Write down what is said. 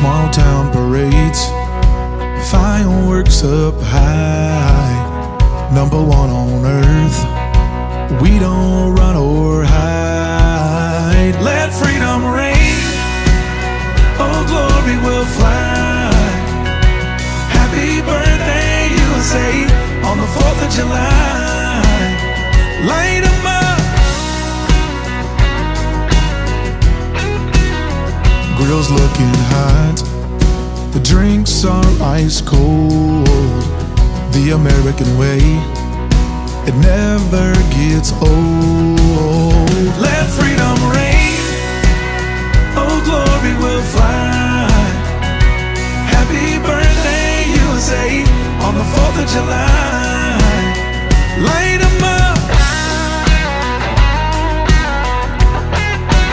Small town parades, fireworks up high. Number one on earth, we don't run or hide. Let freedom reign, oh glory will fly. Happy birthday USA on the 4th of July. Light 'em up. Grills looking hot, the drinks are ice cold. The American way, it never gets old. Let freedom reign.